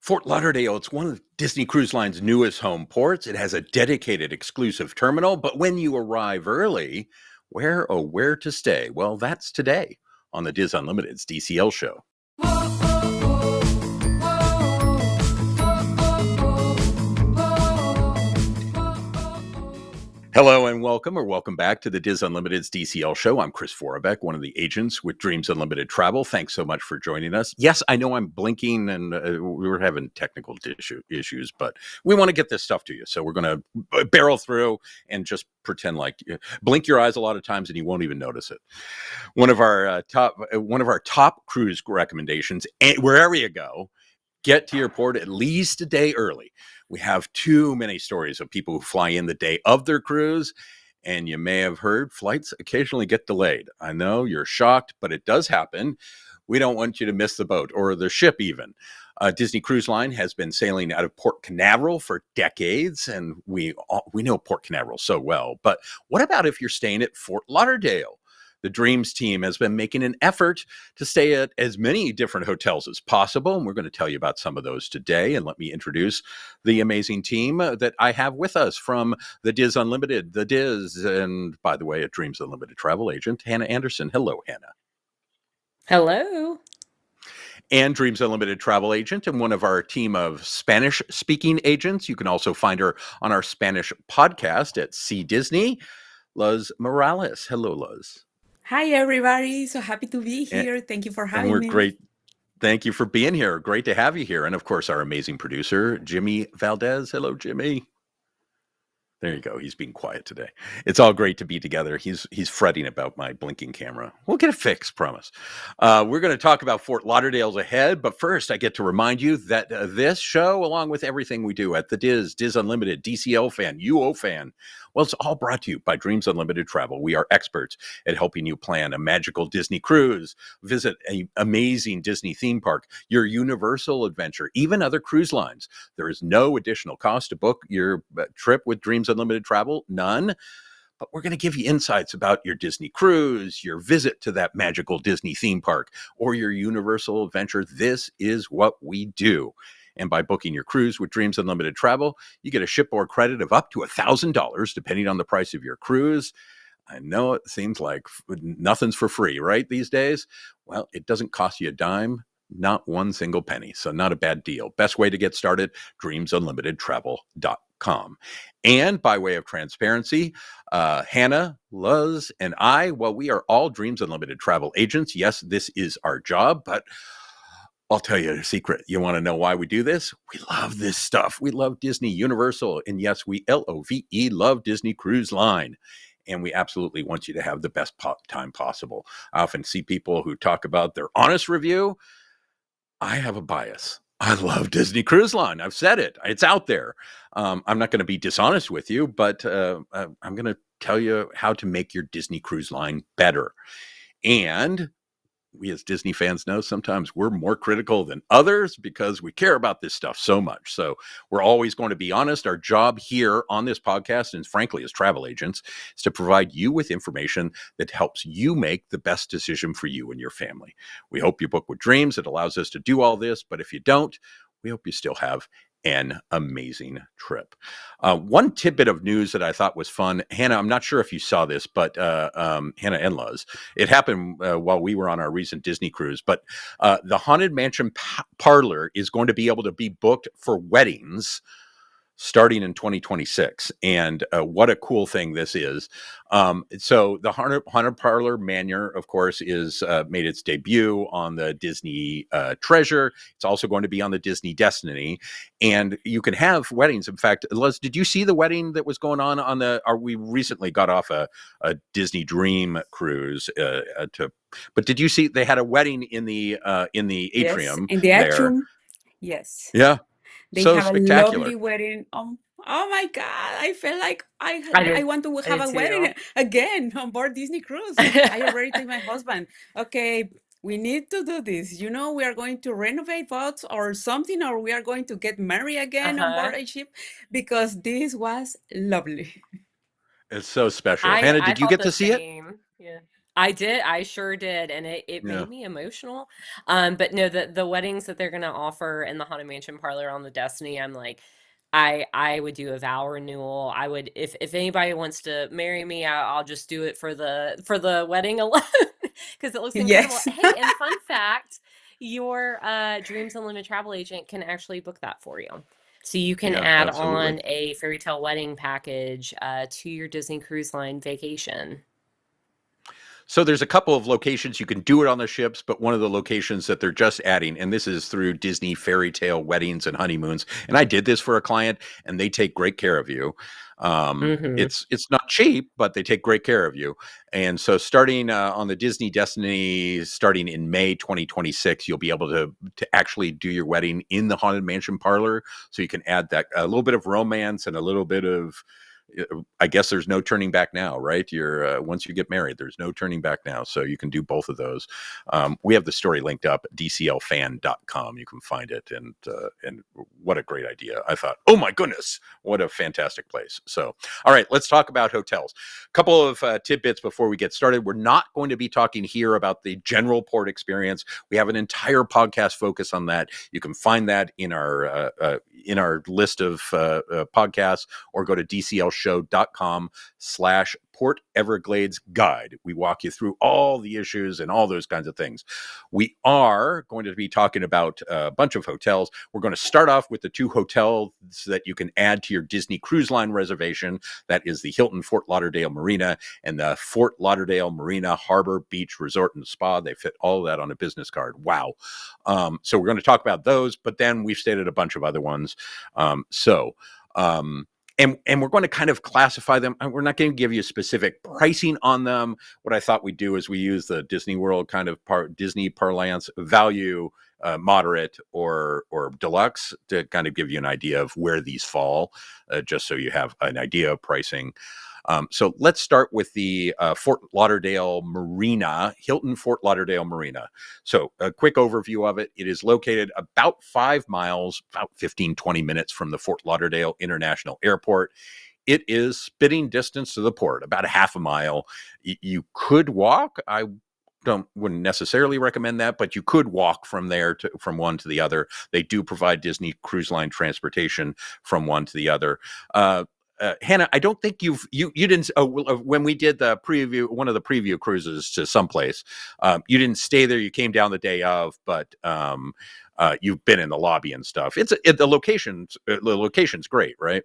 Fort Lauderdale, it's one of Disney Cruise Line's newest home ports. It has a dedicated exclusive terminal, but when you arrive early, where to stay? Well, that's today on the Diz Unlimited's DCL show. Hello and welcome back to the Diz Unlimited's DCL show. I'm Chris Forbeck, one of the agents with Dreams Unlimited Travel. Thanks so much for joining us. Yes, I know I'm blinking and we were having technical issues, but we want to get this stuff to you. So we're going to barrel through and just pretend like blink your eyes a lot of times and you won't even notice it. One of our top cruise recommendations, wherever you go, get to your port at least a day early. We have too many stories of people who fly in the day of their cruise, and you may have heard flights occasionally get delayed. I know you're shocked, but it does happen. We don't want you to miss the boat or the ship even. Disney Cruise Line has been sailing out of Port Canaveral for decades, and we know Port Canaveral so well. But what about if you're staying at Fort Lauderdale? The Dreams team has been making an effort to stay at as many different hotels as possible, and we're going to tell you about some of those today. And let me introduce the amazing team that I have with us from the Diz Unlimited, the Diz, and by the way, a Dreams Unlimited travel agent, Hannah Anderson. Hello, Hannah. Hello. And Dreams Unlimited travel agent and one of our team of Spanish-speaking agents. You can also find her on our Spanish podcast at See Disney, Luz Morales. Hello, Luz. Hi, everybody. So happy to be here. Thank you for And having we're me. great. Thank you for being here. Great to have you here. And of course, our amazing producer, Jimmy Valdez. Hello, Jimmy. There you go. He's being quiet today. It's all great to be together. He's fretting about my blinking camera. We'll get it fixed, promise. We're going to talk about Fort Lauderdale's ahead, but first I get to remind you that this show, along with everything we do at the Diz Unlimited, DCL fan, UO fan, well, it's all brought to you by Dreams Unlimited Travel. We are experts at helping you plan a magical Disney cruise, visit an amazing Disney theme park, your Universal adventure, even other cruise lines. There is no additional cost to book your trip with Dreams Unlimited Travel, none. But we're going to give you insights about your Disney cruise, your visit to that magical Disney theme park, or your Universal adventure. This is what we do. And by booking your cruise with Dreams Unlimited Travel, you get a shipboard credit of up to $1,000, depending on the price of your cruise. I know it seems like nothing's for free, right, these days? Well, it doesn't cost you a dime, not one single penny. So not a bad deal. Best way to get started, dreamsunlimitedtravel.com. And by way of transparency, Hannah, Luz, and I, well, we are all Dreams Unlimited travel agents. Yes, this is our job, but I'll tell you a secret. You want to know why we do this? We love this stuff. We love Disney, Universal, and yes, we LOVE love Disney Cruise Line. And we absolutely want you to have the best time possible. I often see people who talk about their honest review. I have a bias. I love Disney Cruise Line. I've said it. It's out there. I'm not going to be dishonest with you, but I'm going to tell you how to make your Disney Cruise Line better. And we as Disney fans know sometimes we're more critical than others because we care about this stuff so much. So we're always going to be honest. Our job here on this podcast, and frankly, as travel agents, is to provide you with information that helps you make the best decision for you and your family. We hope you book with Dreams. It allows us to do all this. But if you don't, we hope you still have an amazing trip. One tidbit of news that I thought was fun, Hannah, I'm not sure if you saw this, but Hannah and Luz, it happened while we were on our recent Disney cruise, but the Haunted Mansion parlor is going to be able to be booked for weddings starting in 2026. And what a cool thing this is. So the Haunted Parlor Manor, of course, is made its debut on the Disney Treasure. It's also going to be on the Disney Destiny. And you can have weddings. In fact, Les, did you see the wedding that was going on we recently got off a Disney Dream cruise but did you see they had a wedding in the atrium? Yes, in the atrium. Yes. Yeah. They So have a spectacular. lovely wedding. Oh my God. I feel like I did. want to I have did a wedding too. again on board Disney Cruise. I already told my husband, okay, we need to do this. We are going to renovate boats or something, or we are going to get married again on board a ship because this was lovely. It's so special. I Hannah, I did you felt get the to see it? same. Yeah. I did. I sure did. And it Yeah. made me emotional. But no, the weddings that they're gonna offer in the Haunted Mansion parlor on the Destiny, I'm like, I would do a vow renewal. I would if anybody wants to marry me, I'll just do it for the wedding alone because it looks incredible. Yes. Hey, and fun fact, your Dreams Unlimited travel agent can actually book that for you. So you can Yeah, add absolutely. on a fairy tale wedding package to your Disney Cruise Line vacation. So there's a couple of locations you can do it on the ships, but one of the locations that they're just adding, and this is through Disney Fairy Tale Weddings and Honeymoons, and I did this for a client, and they take great care of you. Hmm. It's not cheap, but they take great care of you. And so starting on the Disney Destiny, starting in May 2026, you'll be able to actually do your wedding in the Haunted Mansion parlor. So you can add that a little bit of romance and a little bit of I guess there's no turning back now, right? You're once you get married, there's no turning back now. So you can do both of those. We have the story linked up at dclfan.com. You can find it, and what a great idea! I thought, oh my goodness, what a fantastic place. So, all right, let's talk about hotels. A couple of tidbits before we get started. We're not going to be talking here about the general port experience. We have an entire podcast focus on that. You can find that in our list of podcasts, or go to dclshow.com/Port Everglades guide. We walk you through all the issues and all those kinds of things. We are going to be talking about a bunch of hotels. We're going to start off with the two hotels that you can add to your Disney Cruise Line reservation. That is the Hilton Fort Lauderdale Marina and the Fort Lauderdale Marina Harbor Beach Resort and Spa. They fit all of that on a business card. Wow. So we're going to talk about those, but then we've stated a bunch of other ones. And we're going to kind of classify them. We're not going to give you specific pricing on them. What I thought we'd do is we use the Disney World kind of Disney parlance: value, moderate, or deluxe, to kind of give you an idea of where these fall, just so you have an idea of pricing. So let's start with the Fort Lauderdale Marina, Hilton Fort Lauderdale Marina. So a quick overview of it. It is located about 5 miles, about 15, 20 minutes from the Fort Lauderdale International Airport. It is spitting distance to the port, about a half a mile. You could walk. I wouldn't necessarily recommend that, but you could walk from there from one to the other. They do provide Disney Cruise Line transportation from one to the other. Hannah, I don't think you didn't. When we did the preview, one of the preview cruises to someplace, you didn't stay there. You came down the day of, but you've been in the lobby and stuff. The location's great, right?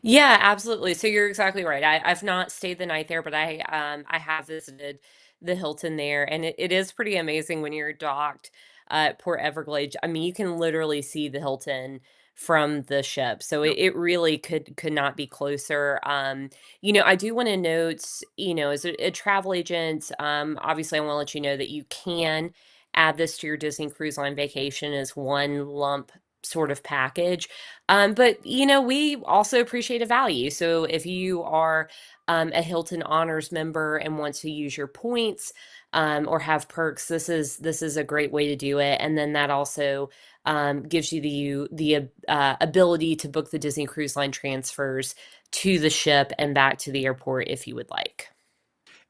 Yeah, absolutely. So you're exactly right. I've not stayed the night there, but I have visited the Hilton there, and it is pretty amazing when you're docked at Port Everglades. I mean, you can literally see the Hilton from the ship. So Yep. it really could not be closer. I do want to note, as a travel agent, obviously I want to let you know that you can add this to your Disney Cruise Line vacation as one lump sort of package. But we also appreciate a value. So if you are a Hilton Honors member and want to use your points or have perks, this is a great way to do it. And then that also gives you the ability to book the Disney Cruise Line transfers to the ship and back to the airport if you would like.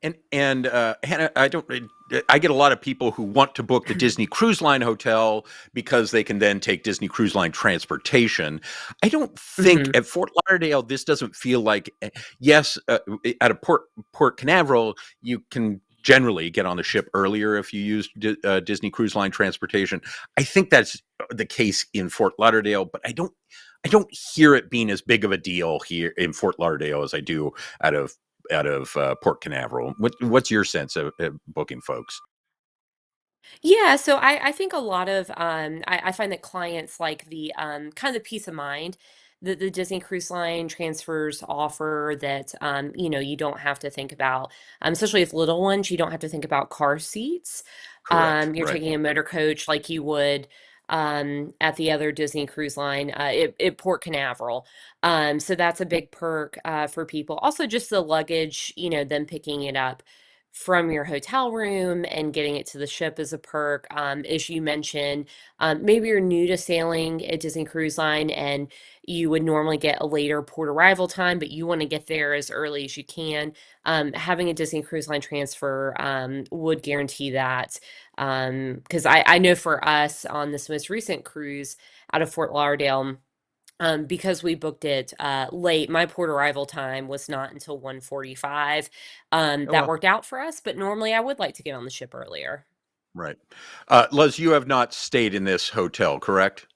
And Hannah, I get a lot of people who want to book the Disney Cruise Line hotel because they can then take Disney Cruise Line transportation. I don't think Hmm. at Fort Lauderdale this doesn't feel like. Yes, at a Port Canaveral you can generally get on the ship earlier if you use Disney Cruise Line transportation. I think that's the case in Fort Lauderdale, but I don't hear it being as big of a deal here in Fort Lauderdale as I do out of Port Canaveral. What's your sense of booking folks? Yeah, so I think a lot of I find that clients like the kind of the peace of mind that the Disney Cruise Line transfers offer that you don't have to think about, especially with little ones, you don't have to think about car seats. Correct. You're Right. taking a motor coach like you would at the other Disney Cruise Line at Port Canaveral. So that's a big perk for people. Also, just the luggage, them picking it up from your hotel room and getting it to the ship is a perk. As you mentioned, maybe you're new to sailing at Disney Cruise Line and you would normally get a later port arrival time, but you want to get there as early as you can. Having a Disney Cruise Line transfer would guarantee that. Because I know for us on this most recent cruise out of Fort Lauderdale, because we booked it late, my port arrival time was not until 1:45. Oh, That well, worked out for us, but normally I would like to get on the ship earlier. right. Luz, you have not stayed in this hotel, correct?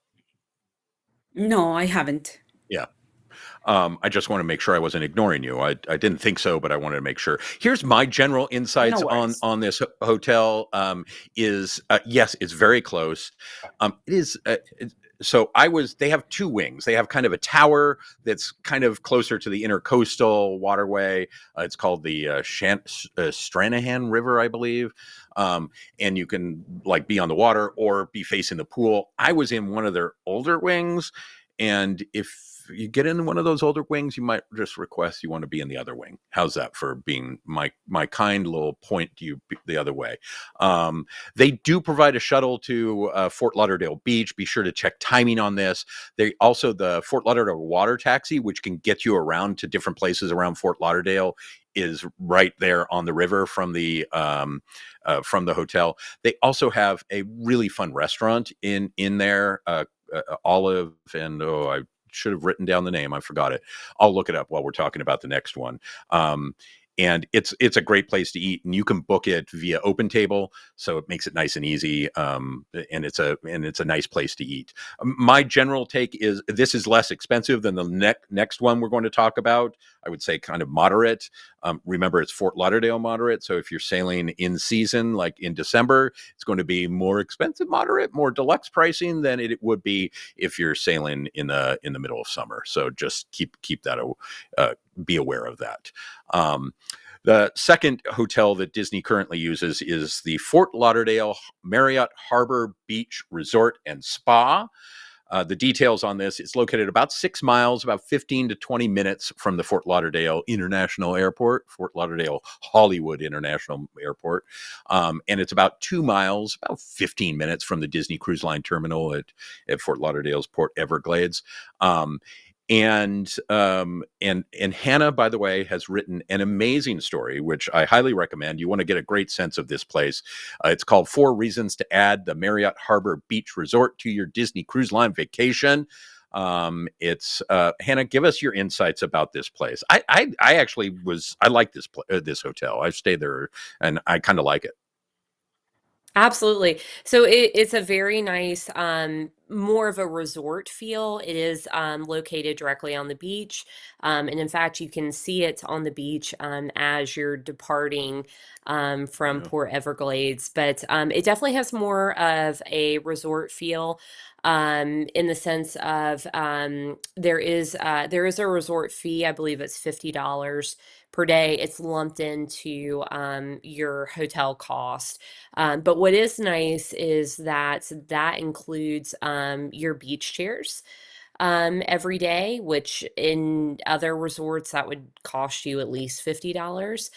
No, I haven't. Yeah. I just want to make sure I wasn't ignoring you. I didn't think so, but I wanted to make sure. Here's my general No insights worries. on this hotel. Is yes, it's very close. It is. So I was. They have two wings. They have kind of a tower that's kind of closer to the intercoastal waterway. It's called the Stranahan River, I believe. And you can like be on the water or be facing the pool. I was in one of their older wings, and if you get in one of those older wings, you might just request you want to be in the other wing. How's that for being my kind little point to you the other way? They do provide a shuttle to Fort Lauderdale Beach. Be sure to check timing on this. They also the Fort Lauderdale water taxi, which can get you around to different places around Fort Lauderdale, is right there on the river from the hotel. They also have a really fun restaurant in there. Olive and I should have written down the name. I forgot it. I'll look it up while we're talking about the next one. And it's a great place to eat, and you can book it via Open Table, so it makes it nice and easy. And it's a nice place to eat. My general take is this is less expensive than the next one we're going to talk about. I would say kind of moderate. Remember, it's Fort Lauderdale moderate, so if you're sailing in season, like in December, it's going to be more expensive moderate, more deluxe pricing than it would be if you're sailing in the middle of summer. So just keep that be aware of that. The second hotel that Disney currently uses is the Fort Lauderdale Marriott Harbor Beach Resort and Spa. The details on this, it's located about 6 miles, about 15 to 20 minutes from the Fort Lauderdale International Airport, Fort Lauderdale Hollywood International Airport. And it's about 2 miles, about 15 minutes from the Disney Cruise Line terminal at Fort Lauderdale's Port Everglades. And Hannah, by the way, has written an amazing story, which I highly recommend. You want to get a great sense of this place. It's called 4 Reasons to Add the Marriott Harbor Beach Resort to Your Disney Cruise Line Vacation. It's Hannah, give us your insights about this place. I actually I like this hotel. I've stayed there and I kind of like it. Absolutely. So it's a very nice, more of a resort feel. It is located directly on the beach. And in fact, you can see it on the beach as you're departing from Yeah. Port Everglades. But it definitely has more of a resort feel. In the sense of there is a resort fee. I believe it's $50 per day. It's lumped into your hotel cost. But what is nice is that that includes your beach chairs every day, which in other resorts that would cost you at least $50.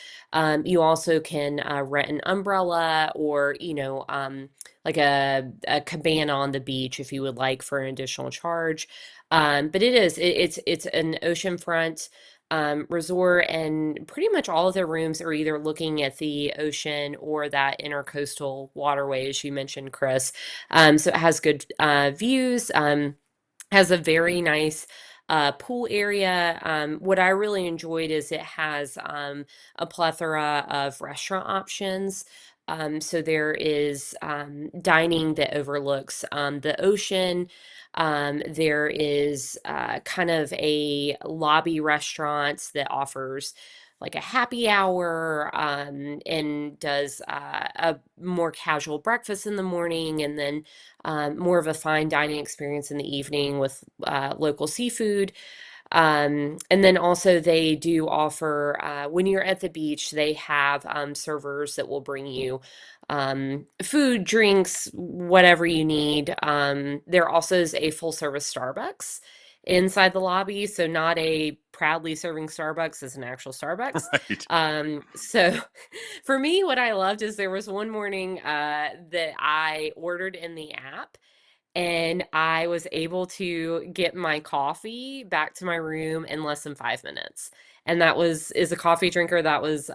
You also can rent an umbrella or, like a cabana on the beach if you would like for an additional charge. But it's an oceanfront resort, and pretty much all of their rooms are either looking at the ocean or that intercoastal waterway, as you mentioned, Chris. So it has good views. Has a very nice pool area. What I really enjoyed is it has a plethora of restaurant options. So there is dining that overlooks the ocean. There is kind of a lobby restaurant that offers like a happy hour and does a more casual breakfast in the morning, and then more of a fine dining experience in the evening with local seafood. And then also they do offer, when you're at the beach, they have servers that will bring you food, drinks, whatever you need. There also is a full service Starbucks inside the lobby, so not a proudly serving Starbucks as an actual Starbucks. Right. So for me, what I loved is there was one morning that I ordered in the app, and I was able to get my coffee back to my room in less than 5 minutes. And that was, is a coffee drinker, that was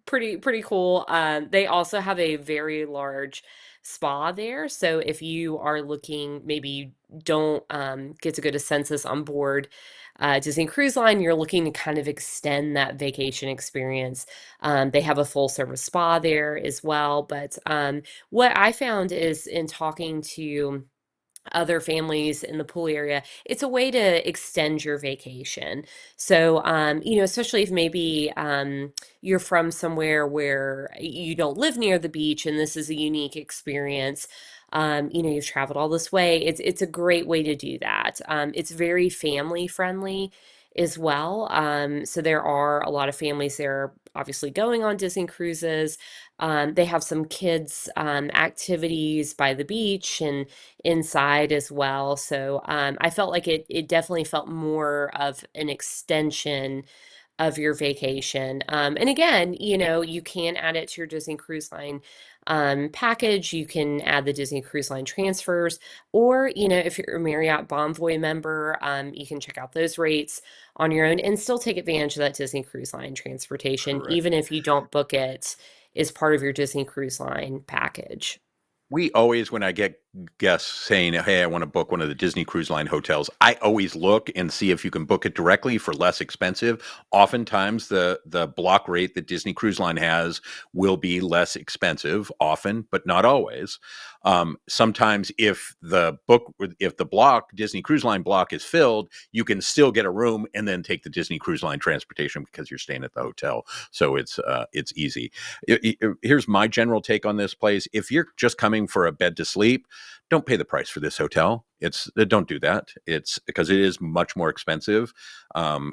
pretty cool. They also have a very large spa there. So if you are looking, maybe you don't get to go to census on board Disney Cruise Line, you're looking to kind of extend that vacation experience. They have a full service spa there as well. But what I found is in talking to other families in the pool area, it's a way to extend your vacation. So, especially if maybe you're from somewhere where you don't live near the beach and this is a unique experience. You've traveled all this way. It's a great way to do that. It's very family friendly as well. So there are a lot of families there obviously going on Disney cruises. They have some kids activities by the beach and inside as well. So I felt like it definitely felt more of an extension of your vacation. And again, you can add it to your Disney Cruise Line package. You can add the Disney Cruise Line transfers, or if you're a Marriott Bonvoy member, you can check out those rates on your own and still take advantage of that Disney Cruise Line transportation, Correct. even if you don't book it as part of your Disney Cruise Line package. We always, when I get guests saying, "Hey, I want to book one of the Disney Cruise Line hotels," I always look and see if you can book it directly for less expensive. Oftentimes, the block rate that Disney Cruise Line has will be less expensive, often, but not always. Sometimes, if the block Disney Cruise Line block is filled, you can still get a room and then take the Disney Cruise Line transportation because you're staying at the hotel. So it's easy. Here's my general take on this place: if you're just coming for a bed to sleep, don't pay the price for this hotel. Don't do that. It's because it is much more expensive.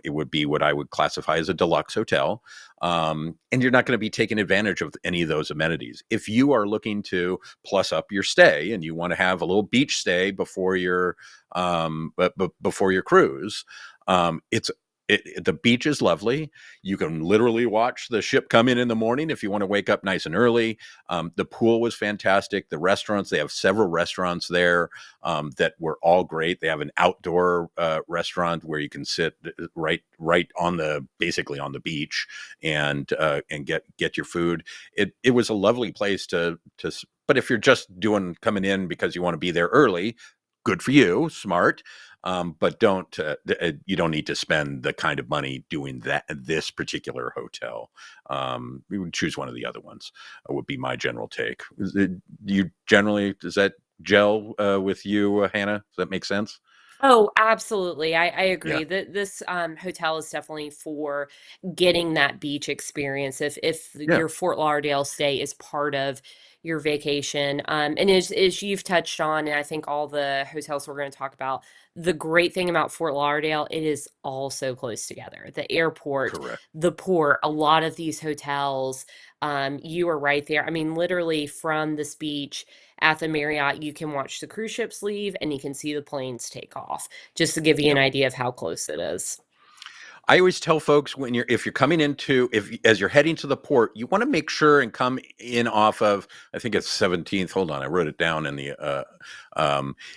It would be what I would classify as a deluxe hotel, and you're not going to be taking advantage of any of those amenities. If you are looking to plus up your stay and you want to have a little beach stay before before your cruise, it's the beach is lovely. You can literally watch the ship come in the morning if you want to wake up nice and early. The pool was fantastic. The restaurants, they have several restaurants there that were all great. They have an outdoor restaurant where you can sit right basically on the beach and get your food. It was a lovely place to. But if you're just coming in because you want to be there early, good for you, smart. But you don't need to spend the kind of money doing this particular hotel. We would choose one of the other ones. Would be my general take. Does that gel with you, Hannah? Does that make sense? Oh, absolutely. I Yeah, agree that this hotel is definitely for getting that beach experience. If yeah, your Fort Lauderdale stay is part of your vacation, and as you've touched on, and I think all the hotels we're going to talk about, the great thing about Fort Lauderdale, it is all so close together. The airport, correct. the port, a lot of these hotels, you are right there. I mean, literally from this beach at the Marriott, you can watch the cruise ships leave and you can see the planes take off, just to give you an Yep. idea of how close it is. I always tell folks if you're coming as you're heading to the port, you want to make sure and come in off of, I think it's 17th. Hold on, I wrote it down in the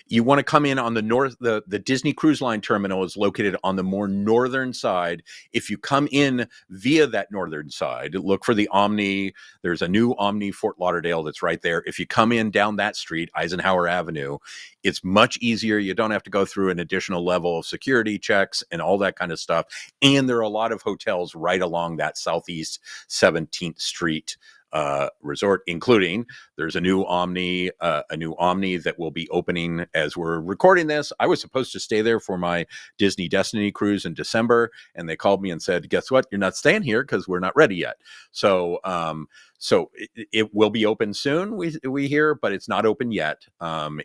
you want to come in on the north. The Disney Cruise Line terminal is located on the more northern side. If you come in via that northern side, look for the Omni. There's a new Omni Fort Lauderdale that's right there. If you come in down that street, Eisenhower Avenue, it's much easier. You don't have to go through an additional level of security checks and all that kind of stuff. And there are a lot of hotels right along that southeast 17th Street resort, including there's a new Omni that will be opening as we're recording this. I was supposed to stay there for my Disney Destiny cruise in December, and they called me and said, "Guess what? You're not staying here because we're not ready yet." So it will be open soon, we hear, but it's not open yet.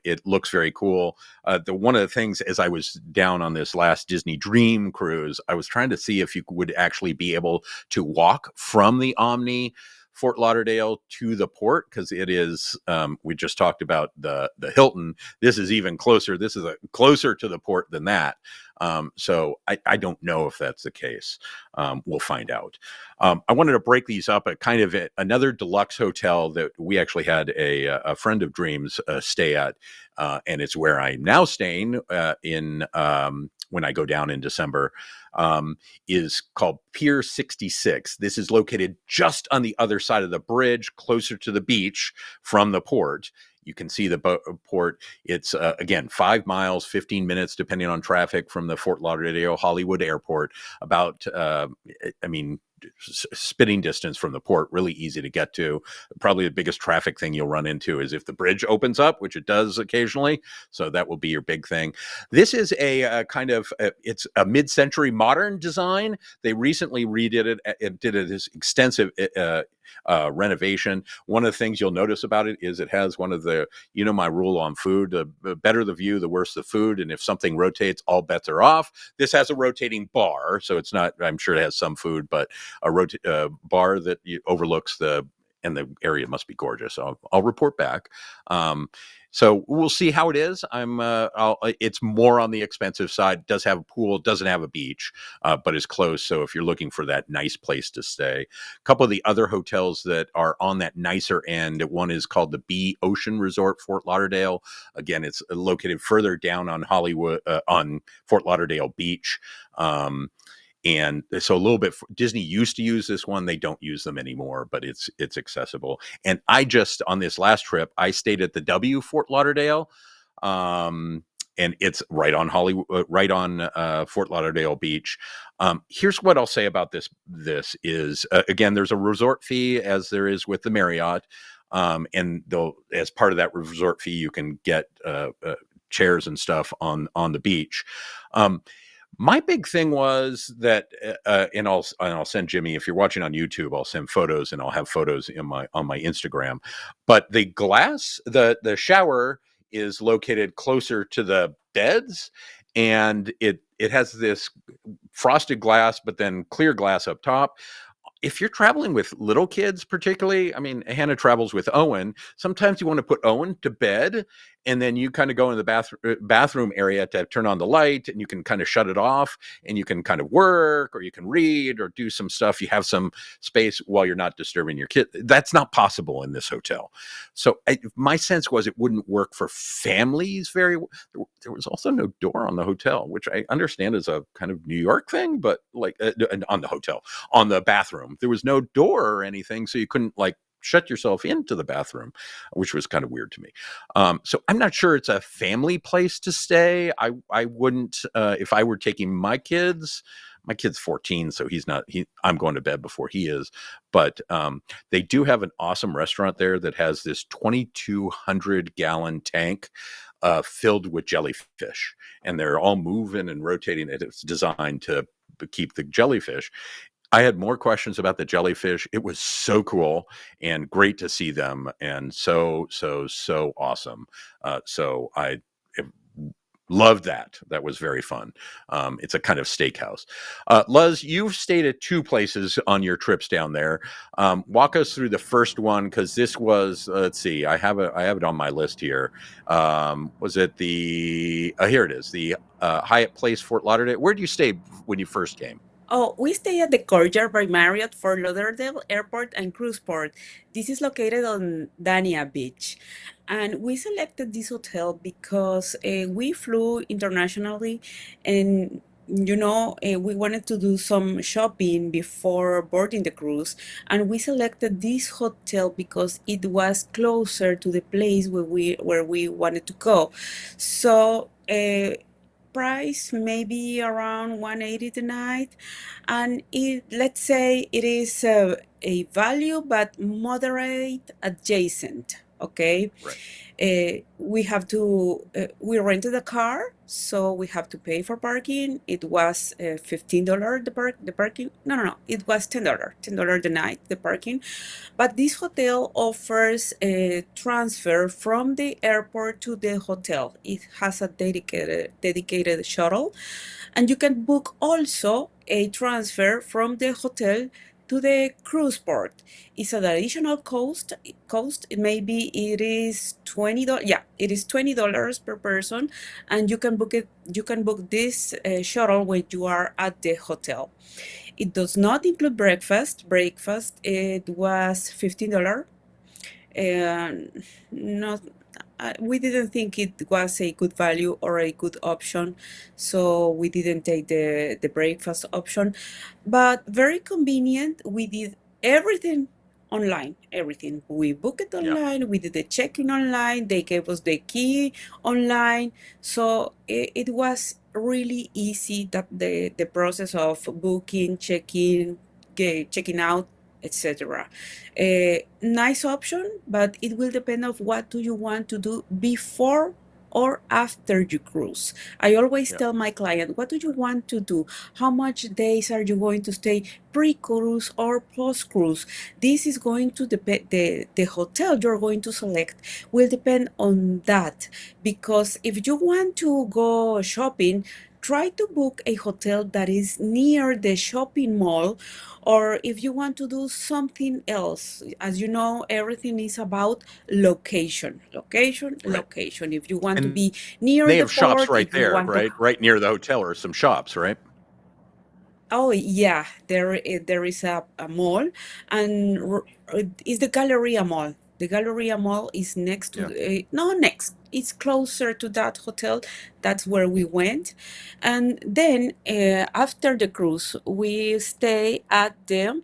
It looks very cool. One of the things, as I was down on this last Disney Dream cruise, I was trying to see if you would actually be able to walk from the Omni Fort Lauderdale to the port, because it is, we just talked about the Hilton. This is even closer. This is closer to the port than that. So I don't know if that's the case. We'll find out. I wanted to break these up at kind of another deluxe hotel that we actually had a friend of Dreams stay at, and it's where I'm now staying in when I go down in December, is called Pier 66. This is located just on the other side of the bridge, closer to the beach from the port. You can see the port. It's, again, 5 miles, 15 minutes, depending on traffic, from the Fort Lauderdale Hollywood Airport. About, spitting distance from the port, really easy to get to. Probably the biggest traffic thing you'll run into is if the bridge opens up, which it does occasionally. So that will be your big thing. This is it's a mid-century modern design. They recently redid it. It did this extensive renovation. One of the things you'll notice about it is it has one of the, my rule on food, the better the view, the worse the food. And if something rotates, all bets are off. This has a rotating bar. So it's not, I'm sure it has some food, but a bar that overlooks and the area must be gorgeous. I'll report back. So we'll see how it is. It's more on the expensive side. Does have a pool, doesn't have a beach, but is close. So if you're looking for that nice place to stay, a couple of the other hotels that are on that nicer end, one is called the B Ocean Resort, Fort Lauderdale. Again, it's located further down on on Fort Lauderdale Beach. And so a little bit, Disney used to use this one. They don't use them anymore, but it's accessible. And on this last trip, I stayed at the W Fort Lauderdale. And it's right on Fort Lauderdale Beach. Here's what I'll say about this. This is, again, there's a resort fee, as there is with the Marriott. And as part of that resort fee, you can get chairs and stuff on the beach. My big thing was that, and I'll send Jimmy, if you're watching on YouTube, I'll send photos, and I'll have photos on my Instagram. But the shower is located closer to the beds, and it has this frosted glass, but then clear glass up top. If you're traveling with little kids, particularly, Hannah travels with Owen. Sometimes you want to put Owen to bed, and then you kind of go in the bathroom area to turn on the light, and you can kind of shut it off, and you can kind of work, or you can read, or do some stuff. You have some space while you're not disturbing your kid. That's not possible in this hotel. So my sense was it wouldn't work for families very well. There was also no door on the hotel, which I understand is a kind of New York thing, but on the bathroom, there was no door or anything, so you couldn't shut yourself into the bathroom, which was kind of weird to me. So I'm not sure it's a family place to stay. I wouldn't, if I were taking my kid's 14, so I'm going to bed before he is. But they do have an awesome restaurant there that has this 2,200 gallon tank filled with jellyfish, and they're all moving and rotating. It's designed to keep the jellyfish. I had more questions about the jellyfish. It was so cool and great to see them, and so awesome. So I loved that. That was very fun. It's a kind of steakhouse. Luz, you've stayed at 2 places on your trips down there. Walk us through the first one, because this was, let's see, I have it on my list here. Was it here it is, the Hyatt Place Fort Lauderdale. Where did you stay when you first came? Oh, we stay at the Courtyard by Marriott Fort Lauderdale Airport and Cruise Port. This is located on Dania Beach. And we selected this hotel because we flew internationally, and we wanted to do some shopping before boarding the cruise. And we selected this hotel because it was closer to the place where we wanted to go. So price maybe around 180 the night, and let's say it is a value but moderate adjacent. Okay. Right. We rented a car, so we have to pay for parking. It was $15 the parking. No, it was $10 the night, the parking. But this hotel offers a transfer from the airport to the hotel. It has a dedicated shuttle, and you can book also a transfer from the hotel to the cruise port. It's an additional cost. Maybe it is $20. Yeah, it is $20 per person, and you can book it. You can book this shuttle when you are at the hotel. It does not include breakfast. Breakfast it was $15, and not we didn't think it was a good value or a good option, so we didn't take the breakfast option, but very convenient. We did everything online. Everything we booked it Yeah. online, we did the check-in online, they gave us the key online, so it was really easy, that the process of booking, checking out, etc. A nice option, but it will depend of what do you want to do before or after you cruise. I always Yeah. tell my client, what do you want to do? How much days are you going to stay pre-cruise or post-cruise? This is going to depend, the hotel you're going to select will depend on that. Because if you want to go shopping, try to book a hotel that is near the shopping mall, or if you want to do something else. As you know, everything is about location, location, Right. location. If you want to And be near they the have shops port, right if you there, want to, right near the hotel, or some shops, right? oh yeah, there is a mall, and is the Galleria Mall. The Galleria Mall is next to Yeah. no, next. It's closer to that hotel. That's where we went, and then after the cruise, we stay at the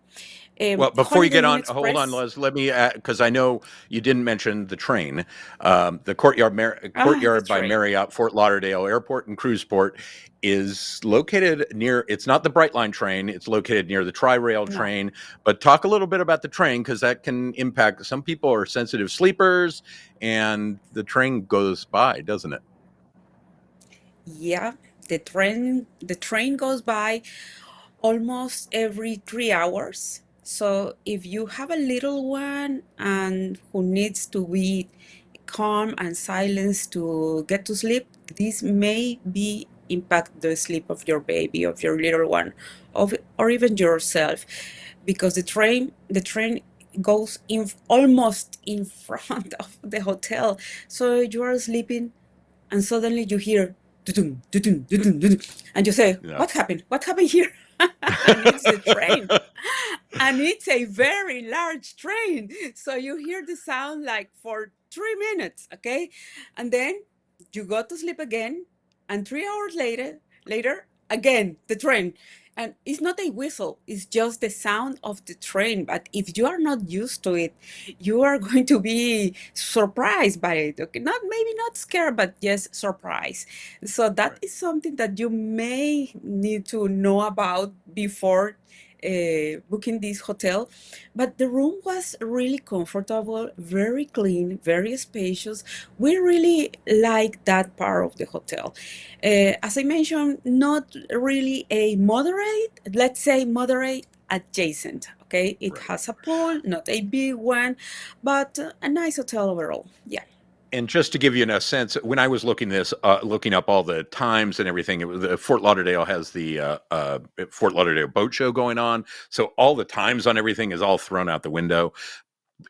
Well, before you Holiday get Inn on, hold on, Express. Les. Let me, because I know you didn't mention the train. The Courtyard Ah, Courtyard that's by right. Marriott Fort Lauderdale Airport and Cruise Port is located near. It's not the Brightline train. It's located near the Tri-Rail No. train. But talk a little bit about the train, because that can impact. Some people are sensitive sleepers, and the train goes by, doesn't it? Yeah, the train goes by almost every 3 hours. So if you have a little one and who needs to be calm and silence to get to sleep, this may be impact the sleep of your baby, of your little one, or even yourself, because the train goes in almost in front of the hotel. So you are sleeping and suddenly you hear dudum, dudum, dudum, dudum, and you say, Yeah. "What happened? What happened here?" And it's the train, and it's a very large train. So you hear the sound like for 3 minutes, okay, and then you go to sleep again, and 3 hours later again the train. And it's not a whistle, it's just the sound of the train. But if you are not used to it, you are going to be surprised by it. Okay, not maybe not scared, but yes, surprised. So that Right. is something that you may need to know about before booking this hotel. But the room was really comfortable, very clean, very spacious. We really like that part of the hotel. As I mentioned, not really a moderate, let's say moderate adjacent. Okay, it Right. has a pool, not a big one, but a nice hotel overall. Yeah. And just to give you a sense, when I was looking up all the times and everything, it was Fort Lauderdale has the Fort Lauderdale boat show going on, so all the times on everything is all thrown out the window.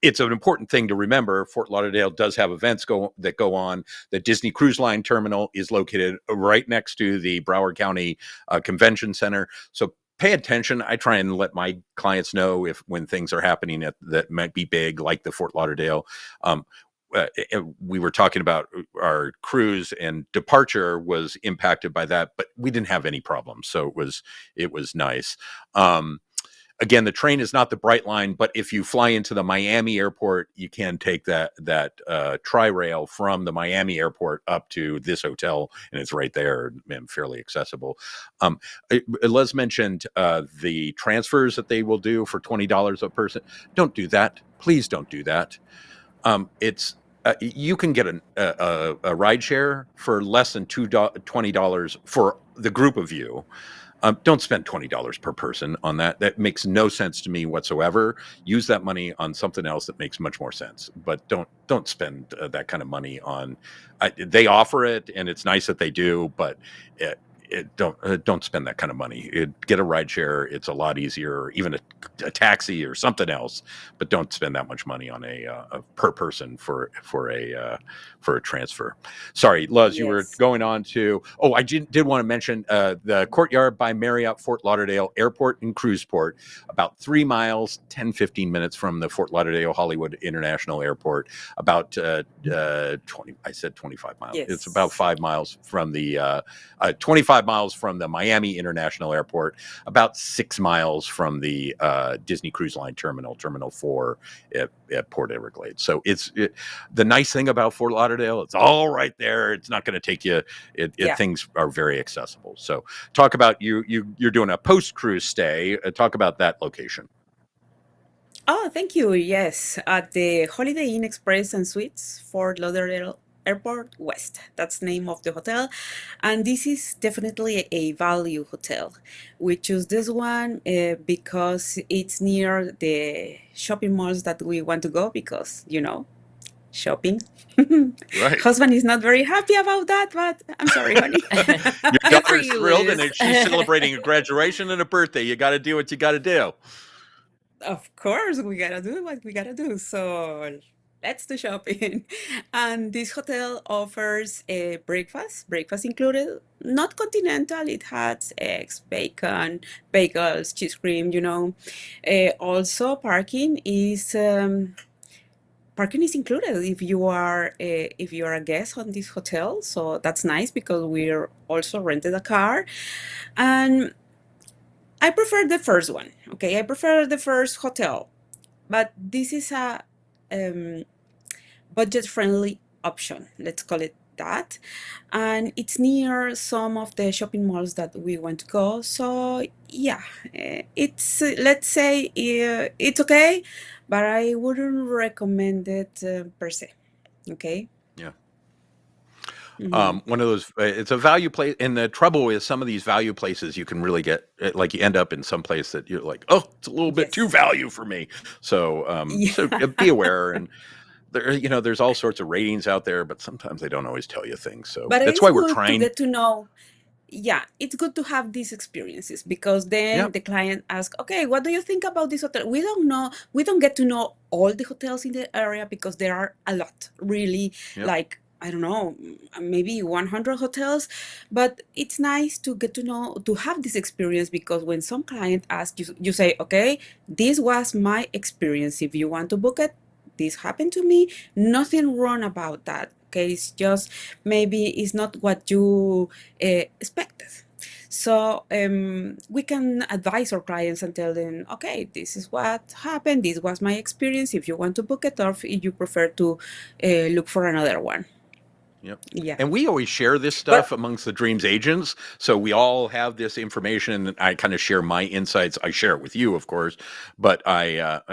It's an important thing to remember. Fort Lauderdale does have events that go on. The Disney Cruise Line terminal is located right next to the Broward County Convention Center, so pay attention. I try and let my clients know if when things are happening that might be big, like the Fort Lauderdale. Um, we were talking about our cruise, and departure was impacted by that, but we didn't have any problems, so it was nice. Um, Again, the train is not the bright line, but if you fly into the Miami airport, you can take that tri-rail from the Miami airport up to this hotel, and it's right there and fairly accessible. Les mentioned the transfers that they will do for $20 a person. Don't do that. Please don't do that. It's You can get a ride share for less than $20 for the group of you. Don't spend $20 per person on that. That makes no sense to me whatsoever. Use that money on something else that makes much more sense. But don't spend that kind of money on. They offer it, and it's nice that they do, but don't spend that kind of money. Get a ride share. It's a lot easier, or even a taxi or something else. But don't spend that much money on a per person for a transfer. Sorry, Luz, you were Yes. going on to. Oh, I did want to mention the Courtyard by Marriott Fort Lauderdale Airport and Cruise Port, about 3 miles, 10-15 minutes from the Fort Lauderdale Hollywood International Airport. About 20. I said 25 miles. It's about Yes. 5 miles from the 25 miles from the Miami International Airport, about 6 miles from the Disney Cruise Line Terminal 4 at Port Everglades. So the nice thing about Fort Lauderdale, it's all right there. It's not going to take you. Yeah. Things are very accessible. So talk about you're doing a post cruise stay. Talk about that location. Oh, thank you. Yes, at the Holiday Inn Express and Suites, Fort Lauderdale Airport West. That's the name of the hotel. And this is definitely a value hotel. We choose this one because it's near the shopping malls that we want to go because, shopping. Right. Husband is not very happy about that, but I'm sorry, honey. Your Good for daughter's you, thrilled, Luz. and she's celebrating a graduation and a birthday. You got to do what you got to do. Of course, we gotta do what we gotta do. So let's do shopping. And this hotel offers a breakfast included, not continental. It has eggs, bacon, bagels, cheese cream, Also, parking is included if you are a guest on this hotel. So that's nice because we're also rented a car. And I prefer the first one. Okay, I prefer the first hotel, but this is a um, budget-friendly option, let's call it that. And it's near some of the shopping malls that we want to go. So yeah, it's let's say it's okay, but I wouldn't recommend it per se. Okay. Yeah. Hmm. One of those, it's a value place. And the trouble is, some of these value places, you can really get, like, you end up in some place that you're like, oh, it's a little bit too Yes. value for me. So Yeah. be aware. And there's all sorts of ratings out there, but sometimes they don't always tell you things. So But that's it's why we're good to trying. get to know. Yeah, it's good to have these experiences because then Yep. the client asks, okay, what do you think about this hotel? We don't know, we don't get to know all the hotels in the area because there are a lot, really, Yep. like, I don't know, maybe 100 hotels. But it's nice to get to know, to have this experience because when some client asks you, you say, okay, this was my experience. If you want to book it, this happened to me. Nothing wrong about that. Okay, it's just maybe it's not what you expected. So we can advise our clients and tell them, okay, this is what happened. This was my experience. If you want to book it, or if you prefer to look for another one. Yep. Yeah. And we always share this stuff But amongst the Dreams agents. So we all have this information. And I kind of share my insights. I share it with you, of course, but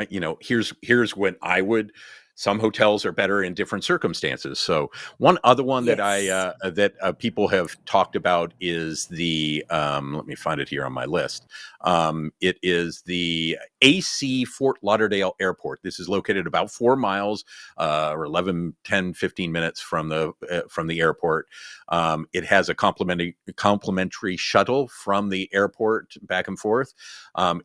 here's when I would. Some hotels are better in different circumstances. So one other one that yes. people have talked about is the let me find it here on my list. It is the AC Fort Lauderdale Airport. This is located about 4 miles or 11, 10, 15 minutes from the airport. It has a complimentary shuttle from the airport back and forth.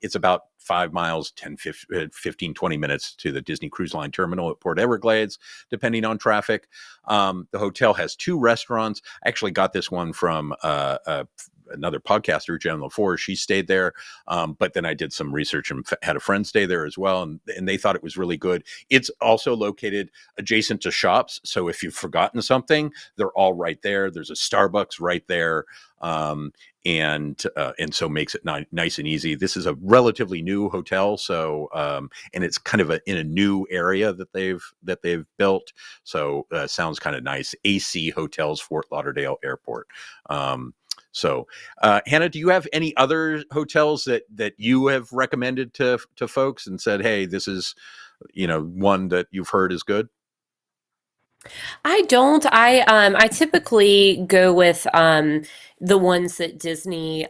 It's about 5 miles, 10, 15, 20 minutes to the Disney Cruise Line terminal at Port Everglades, depending on traffic. The hotel has 2 restaurants. I actually got this one from another podcaster, Jen LaForge. She stayed there. But then I did some research and had a friend stay there as well. And they thought it was really good. It's also located adjacent to shops. So if you've forgotten something, they're all right there. There's a Starbucks right there. And so makes it nice and easy. This is a relatively new hotel. So, and it's kind of in a new area that they've built. So sounds kind of nice. AC Hotels, Fort Lauderdale Airport. Hannah, do you have any other hotels that you have recommended to folks and said, hey, this is, one that you've heard is good? I don't. I typically go with the ones that Disney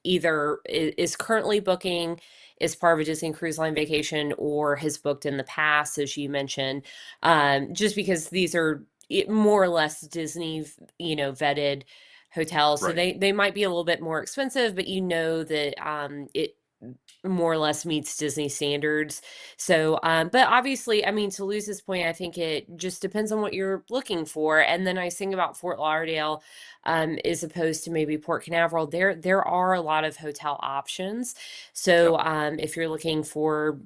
either is currently booking as part of a Disney Cruise Line vacation or has booked in the past, as you mentioned. Just because these are more or less Disney, vetted hotels. So Right. they might be a little bit more expensive, but you know that it more or less meets Disney standards. So, but obviously, I mean, to Luz's point, I think it just depends on what you're looking for. And the nice thing about Fort Lauderdale, as opposed to maybe Port Canaveral, there are a lot of hotel options. So, Yep. if you're looking for,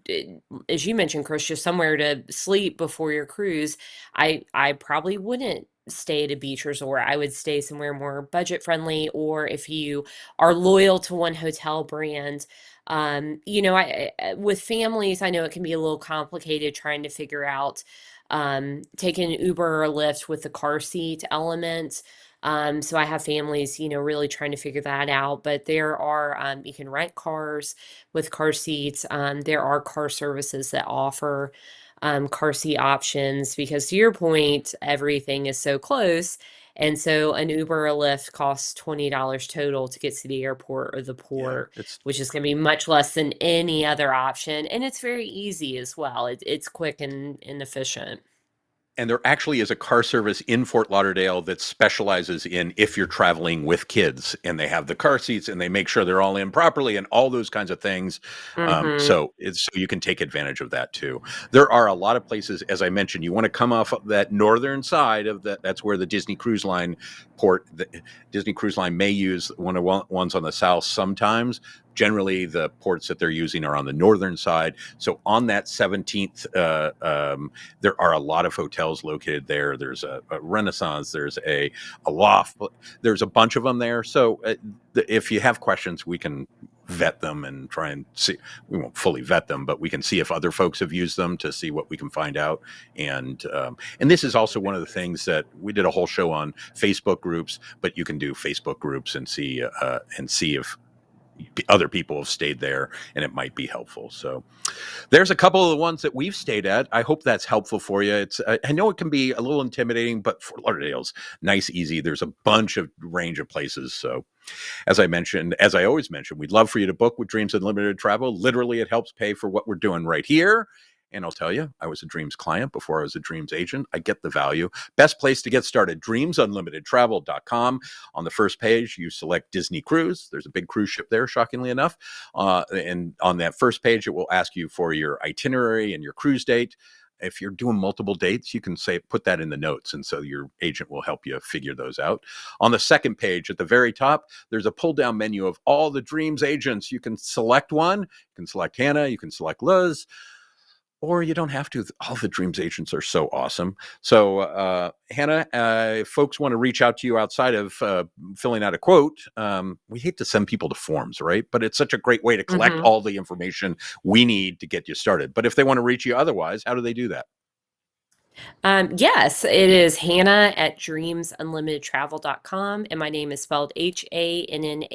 as you mentioned, Chris, just somewhere to sleep before your cruise, I probably wouldn't stay at a beach resort. I would stay somewhere more budget friendly, or if you are loyal to one hotel brand, with families, I know it can be a little complicated trying to figure out taking an Uber or a Lyft with the car seat element. So I have families, really trying to figure that out. But there are, you can rent cars with car seats. There are car services that offer car seat options because, to your point, everything is so close. And so an Uber or a Lyft costs $20 total to get to the airport or the Yeah. port, which is going to be much less than any other option. And it's very easy as well. It's quick and efficient. And there actually is a car service in Fort Lauderdale that specializes in if you're traveling with kids, and they have the car seats and they make sure they're all in properly and all those kinds of things. Mm-hmm. So you can take advantage of that too. There are a lot of places, as I mentioned, you want to come off of that northern side of that. That's where the Disney Cruise Line port, the Disney Cruise Line may use one of ones on the south sometimes. Generally, the ports that they're using are on the northern side. So on that 17th, there are a lot of hotels located there. There's a Renaissance, there's a Aloft, there's a bunch of them there. So if you have questions, we can vet them and try and see. We won't fully vet them, but we can see if other folks have used them to see what we can find out. And this is also one of the things that we did a whole show on Facebook groups, but you can do Facebook groups and see if other people have stayed there, and it might be helpful. So there's a couple of the ones that we've stayed at. I hope that's helpful for you. I know it can be a little intimidating, but Fort Lauderdale's nice, easy. There's a bunch of range of places. So as I always mention, we'd love for you to book with Dreams Unlimited Travel. Literally, it helps pay for what we're doing right here. And I'll tell you, I was a Dreams client before I was a Dreams agent. I get the value. Best place to get started, dreamsunlimitedtravel.com. On the first page, you select Disney Cruise. There's a big cruise ship there, shockingly enough. And on that first page, it will ask you for your itinerary and your cruise date. If you're doing multiple dates, you can put that in the notes. And so your agent will help you figure those out. On the second page at the very top, there's a pull down menu of all the Dreams agents. You can select one. You can select Hannah. You can select Liz. Or you don't have to. All the Dreams agents are so awesome. So, Hannah, if folks want to reach out to you outside of filling out a quote, we hate to send people to forms, right? But it's such a great way to collect all the information we need to get you started. But if they want to reach you otherwise, how do they do that? Yes, it is Hannah at dreamsunlimitedtravel.com, and my name is spelled Hannah.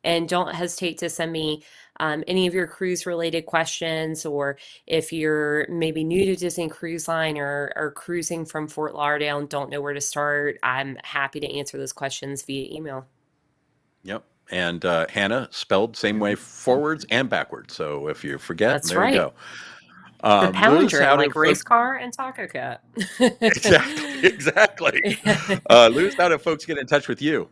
And don't hesitate to send me any of your cruise related questions, or if you're maybe new to Disney Cruise Line or cruising from Fort Lauderdale and don't know where to start, I'm happy to answer those questions via email. Yep. And Hannah spelled same way forwards and backwards. So if you forget, That's there you right. go. The Liz, palindrome, how do like race folks... car and taco cat. Exactly. Liz, how do folks get in touch with you?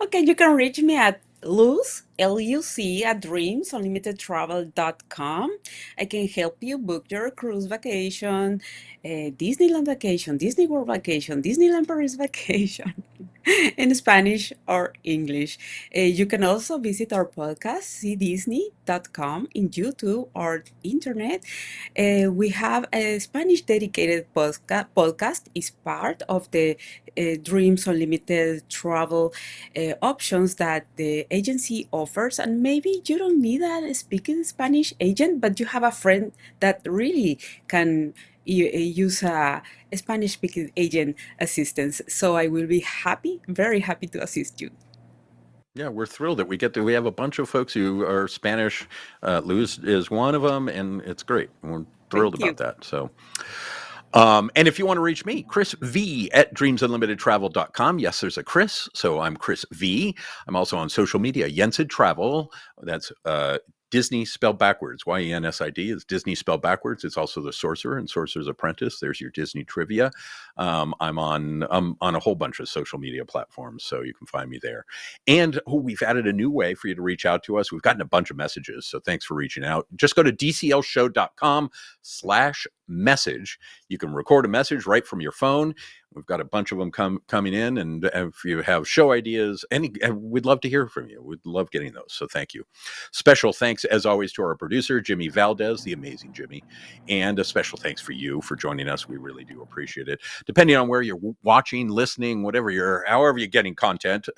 Okay, you can reach me at Luz, Luc, at dreamsunlimitedtravel.com. I can help you book your cruise vacation, Disneyland vacation, Disney World vacation, Disneyland Paris vacation in Spanish or English. You can also visit our podcast, cdisney.com, in YouTube or internet. We have a Spanish dedicated podcast is part of the Dreams Unlimited Travel options that the agency offers. And maybe you don't need a speaking Spanish agent, but you have a friend that really can use a Spanish speaking agent assistance. So I will be happy, very happy to assist you. Yeah, we're thrilled that we have a bunch of folks who are Spanish. Luz is one of them, and it's great. We're thrilled Thank you. about that. So, and if you want to reach me, Chris V at dreamsunlimitedtravel.com. Yes, there's a Chris. So I'm Chris V. I'm also on social media, Yensid Travel. That's Disney spelled backwards. YENSID is Disney spelled backwards. It's also The Sorcerer and Sorcerer's Apprentice. There's your Disney trivia. I'm on a whole bunch of social media platforms, so you can find me there. And we've added a new way for you to reach out to us. We've gotten a bunch of messages, so thanks for reaching out. Just go to dclshow.com/message. You can record a message right from your phone. We've got a bunch of them coming in, and if you have show ideas, we'd love to hear from you. We'd love getting those, so thank you. Special thanks, as always, to our producer, Jimmy Valdez, the amazing Jimmy, and a special thanks for you for joining us. We really do appreciate it. Depending on where you're watching, listening, however you're getting content,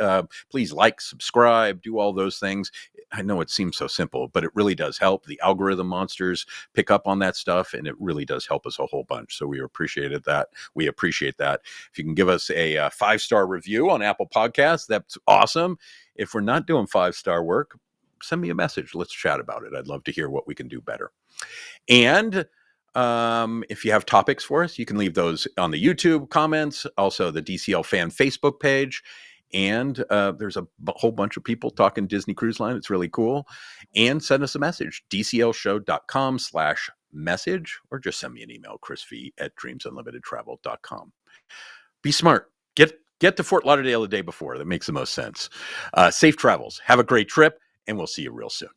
please like, subscribe, do all those things. I know it seems so simple, but it really does help. The algorithm monsters pick up on that stuff, and it really does help us a whole bunch. So we appreciate that. If you can give us a 5-star review on Apple Podcasts, that's awesome. If we're not doing 5-star work, send me a message. Let's chat about it. I'd love to hear what we can do better. And if you have topics for us, you can leave those on the YouTube comments, also the DCL Fan Facebook page. And there's a whole bunch of people talking Disney Cruise Line. It's really cool. And send us a message, dclshow.com/message, or just send me an email, chrisv@dreamsunlimitedtravel.com. Be smart. Get to Fort Lauderdale the day before. That makes the most sense. Safe travels. Have a great trip, and we'll see you real soon.